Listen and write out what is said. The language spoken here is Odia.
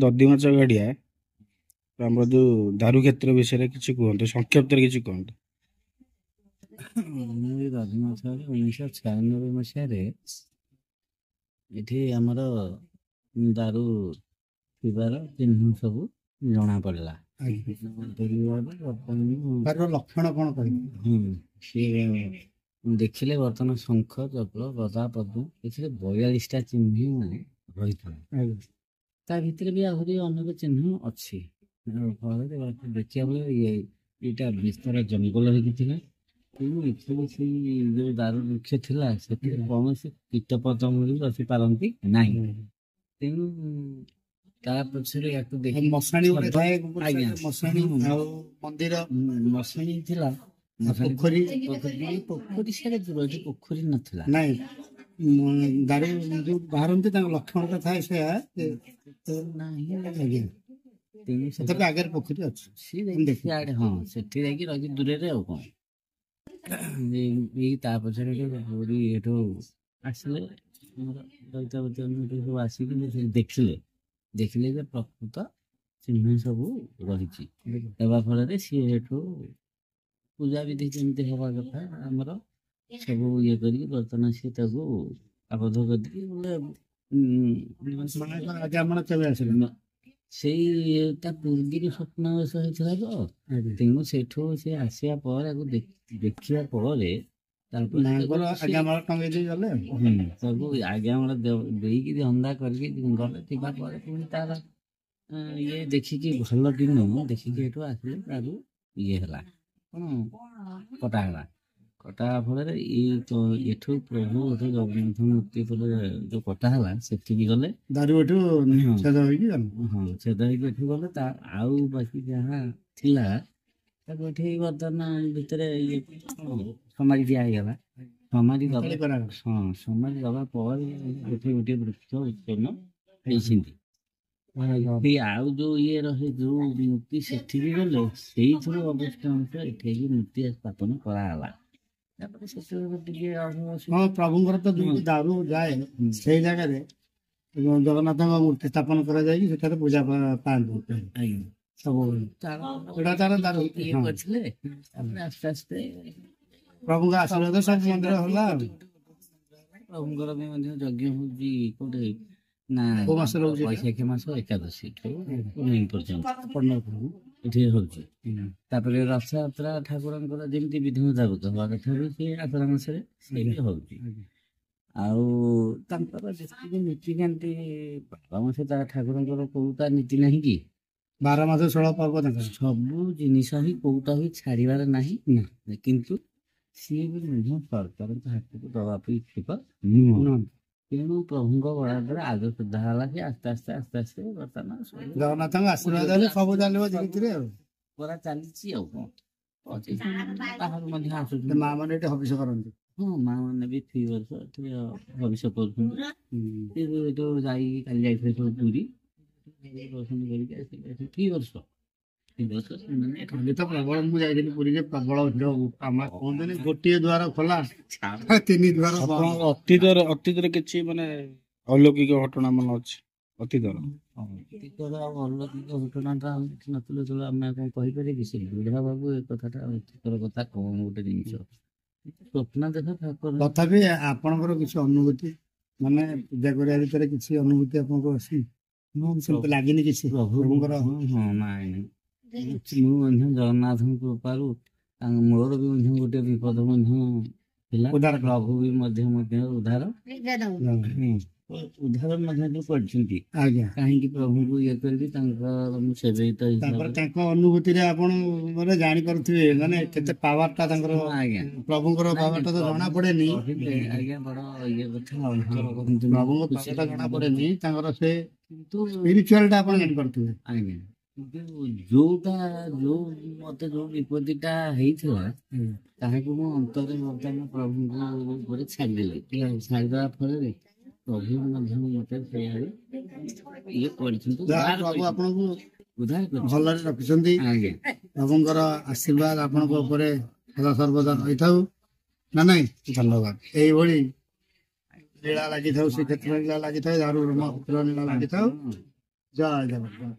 ଦଧି ମାଛ ଗାଡ଼ିଆ ଆମର ଯୋଉ ଦାରୁ କ୍ଷେତ୍ର ବିଷୟରେ କିଛି କୁହନ୍ତୁ, ସଂକ୍ଷିପ୍ତରେ କିଛି କୁହନ୍ତୁ। ଦଧି ମାଛ 1996 ଏଠି ଆମର ଦାରୁ ଥିବାର ଚିହ୍ନ ସବୁ ଜଣା ପଡ଼ିଲା। ଲକ୍ଷଣ କଣ କହିବେ? ସିଏ ଦେଖିଲେ ବର୍ତ୍ତମାନ ଶଙ୍ଖ ଚକ୍ର ଗଦା ପଦ୍ମ ଏଥିରେ 42ଟା ଚିହ୍ନ ରହିଥିଲା। ତା ଭିତରେ ବି ଆହୁରି ଅନେକ ଚିହ୍ନ ଅଛି। ଫଳରେ ଦେଖିବା ବେଳେ ଏଇଟା ବିସ୍ତାର ଜଙ୍ଗଲ ହେଇକି ଥିଲା। ତେଣୁ ଏଥିରେ ସେଇ ଯୋଉ ଦାରୁ ବୃକ୍ଷ ଥିଲା ସେଥିରେ କୌଣସି କୀଟ ପତଙ୍ଗ ବି ବସିପାରନ୍ତି ନାହିଁ। ତେଣୁ ତା ପଛରେ ୟାକୁ ଦେଖି ମଶାଣୀ ମନ୍ଦିର ମଶାଣୀ ଥିଲା। ପୋଖରୀ ସିଆଡ଼େ ଦୂର, ଏଠି ପୋଖରୀ ନଥିଲା। ନାଇଁ, ଦାରୁ ଯୋଉ ବାହାରନ୍ତି ତାଙ୍କ ଲକ୍ଷଣଟା ଥାଏ ସେୟା ନାହିଁ। ତେଣୁ ସେତେବେଳେ ଆଗରେ ପୋଖରୀ ଅଛି। ହଁ, ସେଠି ଯାଇକି ରହିକି ଦୂରରେ ଆଉ କଣ। ଏଇ ତା ପଛରେ ପୁରୀ ଏଠୁ ଆସିଲେ ଆମର ଦୈତାବତୀ ସବୁ ଆସିକି ଦେଖିଲେ ଯେ ପ୍ରକୃତ ଚିହ୍ନ ସବୁ ରହିଛି। ହେବା ଫଳରେ ସିଏ ଏଠୁ ପୂଜା ବିଧି ଯେମିତି ହେବା କଥା ଆମର ସବୁ ଇଏ କରିକି ବର୍ତ୍ତମାନ ସିଏ ତାକୁ ଆବଦ୍ଧ କରିକି କେବେ ଆସିଲେ ସେଇ ତା ପୂର୍ବରୁ ସ୍ୱପ୍ନାବେଶ ହେଇଥିଲା ତ। ତେଣୁ ସେଠୁ ସେ ଆସିବା ପରେ ଦେଖିବା ପରେ ତାକୁ ଆଜ୍ଞାମାଳ ଦେଇକି ଧନ୍ଦା କରିକି ଗଲେ। ଥିବା ପରେ ପୁଣି ତାର ଇଏ ଦେଖିକି ଭଲ ଦିନ ଦେଖିକି ଏଠୁ ଆସିଲେ ତାକୁ ଇଏ ହେଲା କଣ କଟା ହେଲା। କଟା ଫଳରେ ଏଠୁ ପ୍ରଭୁ ଜଗନ୍ନାଥ ମୂର୍ତ୍ତି ଯୋଉ କଟା ହେଲା ସେଠିକି ଗଲେ। ଦାରୁ ଏଠୁ ଛେଦ ହେଇକି ଏଠୁ ଗଲେ। ତା ଆଉ ବାକି ଯାହା ଥିଲା ତାକୁ ଏଠି ବର୍ତ୍ତମାନ ଭିତରେ ସମାଧି ଦିଆ ହେଇଗଲା। ସମାଧି ଦବା ପରେ ଏଠି ଗୋଟିଏ ବୃକ୍ଷ ଉତ୍ପନ୍ନ ହେଇଛନ୍ତି। ଆଉ ଯୋଉ ଇଏ ରହେ ଯୋଉ ମୂର୍ତ୍ତି ସେଠିକି ଗଲେ ସେଇଥିରୁ ଅବଶ୍ୟ ଏଠି ମୂର୍ତ୍ତି ସ୍ଥାପନ କରାହେଲା। ତାପରେ ଟିକେ ପ୍ରଭୁଙ୍କର ତ ଦୁଇଟି ଦାରୁ ଯାଏ ସେଇ ଜାଗାରେ ଜଗନ୍ନାଥଙ୍କ ମୂର୍ତ୍ତି ସ୍ଥାପନ କରାଯାଇକି ସେଠାରେ ପୂଜା ପାଆନ୍ତି ସବୁ। କରିଥିଲେ ତାପରେ ଆସ୍ତେ ଆସ୍ତେ ପ୍ରଭୁଙ୍କ ଆଶୀର୍ବାଦ ସବୁ ମନ୍ଦିର ହେଲା। ପ୍ରଭୁଙ୍କର ବି ମଧ୍ୟ ଯଜ୍ଞ ହଉଛି କୋଉଠି ନା ବୈଶାଖ ମାସ ଏକାଦଶୀ ପର୍ଯ୍ୟନ୍ତ ଏଠି ହଉଛି। ତାପରେ ରଥଯାତ୍ରା ଠାକୁରଙ୍କର ଯେମିତି ବିଧି ମୁତାବକ ହବା କଥା ବି ସେ ଆଷାଢ଼ ମାସରେ ସେଇଠି ହଉଛି। ଆଉ ତାଙ୍କର ଯେତିକି ନୀତିକାନ୍ତି ବାର ମାସ ତା ଠାକୁରଙ୍କର କୋଉଟା ନୀତି ନାହିଁ କି 12 ମାସ 16 ପର୍ବ ସବୁ ଜିନିଷ ହିଁ କୋଉଟା ବି ଛାଡ଼ିବାର ନାହିଁ। କିନ୍ତୁ ସିଏ ବି ମଧ୍ୟ ସରକାରଙ୍କ ହାତକୁ ଦବା ପାଇଁ ଇଚ୍ଛୁକ ନୁହଁ। ତେଣୁ ପ୍ରଭୁଙ୍କ ବରାଦରେ ଆଗ ସୁଧା ହେଲା କି ଆସ୍ତେ ଆସ୍ତେ ବର୍ତ୍ତମାନ ଜଗନ୍ନାଥଙ୍କ ଆଶୀର୍ବାଦ ସବୁ ଚାଲିବ ଧୀରେ ଆଉ ପୁରା ଚାଲିଛି। ଆଉ କଣ ବାହାରୁ ମଧ୍ୟ ଆସୁଛନ୍ତି ମା ମାନେ ଏଠି ହବିଷ କରନ୍ତି। ହଁ, ମା ମାନେ ବି 3 ବର୍ଷ ଏଠି ହବିଷ କରୁଛନ୍ତି। ଏଠୁ ଯାଇକି କାଲି ଯାଇଥିଲେ ସବୁ ପୁରୀ ଦର୍ଶନ କରିକି ଆସିଲେ। 3 ବର୍ଷ କାଲି ତ ପ୍ରବଳ, ମୁଁ ଯାଇଥିଲି ପୁରୀରେ ପ୍ରବଳ ଭିଡ଼। କୁହନ୍ତୁନି ଗୋଟିଏ ଦ୍ୱାର ଖୋଲା 3 ଦ୍ୱାର। ଅତୀତରେ କିଛି ମାନେ ଅଲୌକିକ ଘଟଣା ମନେ ଅଛି? ଅତୀତର ଆଉ ଅଲୌକିକ ଘଟଣାଟା ଆମେ ଦେଖିନଥିଲୁ ଯେତେବେଳେ ଆମେ କଣ କହିପାରିବି? ସେ ବୁଢ଼ା ବାବୁ ଏ କଥାଟା ଅତୀତର କଥା କଣ ଗୋଟେ ଜିନିଷ ସ୍ୱପ୍ନ ଦେଖା ଠାକୁର। ତଥାପି ଆପଣଙ୍କର କିଛି ଅନୁଭୂତି ମାନେ ପୂଜା କରିବା ଭିତରେ କିଛି ଅନୁଭୂତି ଆପଣଙ୍କୁ ଅଛି? ସେମିତି ଲାଗିନି କିଛି ପ୍ରଭୁଙ୍କର? ହଁ, ନାଇଁ ମୁଁ ମଧ୍ୟ ଜଗନ୍ନାଥଙ୍କ କୃପାରୁ ମୋର ବି ମଧ୍ୟ ଗୋଟେ ବିପଦ ମଧ୍ୟ ଥିଲା। ପ୍ରଭୁ ବି ମଧ୍ୟ ଉଦ୍ଧାର ମଧ୍ୟ କରିଛନ୍ତି। ଆଜ୍ଞା, କାହିଁକି ପ୍ରଭୁଙ୍କୁ ଇଏ କରିବି ତାଙ୍କର ମୁଁ ସେବେତ ତାଙ୍କ ଅନୁଭୂତିରେ ଆପଣ ମାନେ ଜାଣିପାରୁଥିବେ ମାନେ କେତେ ପାୱାର ଟା ତାଙ୍କର। ଆଜ୍ଞା, ପ୍ରଭୁଙ୍କର ପାୱାର ଟା ତ ଜଣା ପଡେନି। ଆଜ୍ଞା, ବଡ ଇଏ କଥା। ପ୍ରଭୁଙ୍କ ପାୱାର ଟା ଜଣା ପଡେନି ତାଙ୍କର, ସେ ସ୍ପିରିଚୁଆଲ ଟା ଆପଣ ଜାଣିପାରୁଥିବେ। ଆଜ୍ଞା, ଯୋଉ ମତେ ଯୋଉ ବିପତ୍ତିଟା ହେଇଥିଲା ତାହାକୁ ମୁଁ ଅନ୍ତରରେ ବର୍ତ୍ତମାନ ପ୍ରଭୁଙ୍କ ଉପରେ ଛାଡ଼ିଦେଲି। ଛାଡ଼ିଦେବା ଫଳରେ ପ୍ରଭୁ ମଧ୍ୟ ମତେ ସେଇଆଡେ ଇଏ କରିଛନ୍ତି। ପ୍ରଭୁ ଆପଣଙ୍କୁ ଭଲରେ ରଖିଛନ୍ତି। ପ୍ରଭୁଙ୍କର ଆଶୀର୍ବାଦ ଆପଣଙ୍କ ଉପରେ ସଦା ସର୍ବଦା ରହିଥାଉ ନା ନାଇଁ? ଧନ୍ୟବାଦ। ଏଇଭଳି ଲୀଳା ଲାଗିଥାଉ, ଶ୍ରୀକ୍ଷେତ୍ର ଲୀଳା ଲାଗିଥାଉ, ଦାରୁ ବ୍ରହ୍ମପୁତ୍ର ଲୀଳା ଲାଗିଥାଉ। ଜୟ ଜଗନ୍ନାଥ।